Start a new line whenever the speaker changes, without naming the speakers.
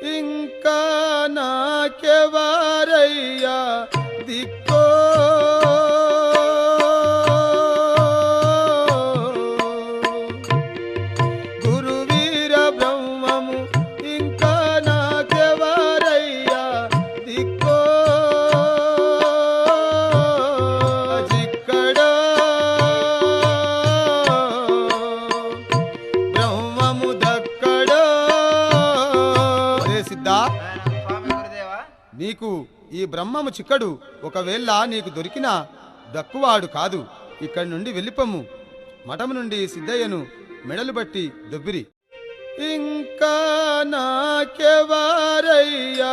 ఇంకా నాకెవరయ్యా దిక్కో గురువీర బ్రహ్మము ఇంకా నాకెవరయ్యా దిక్కో జిక్కడో బ్రహ్మము దక్కడో. సిద్ధా, నీకు ఈ బ్రహ్మము చిక్కడు. ఒకవేళ నీకు దొరికినా దక్కువాడు కాదు. ఇక్కడి నుండి వెళ్ళిపమ్ము. మఠము నుండి సిద్ధయ్యను మెడలు బట్టి దొబ్బిరి. ఇంకా నాకెవరయ్యా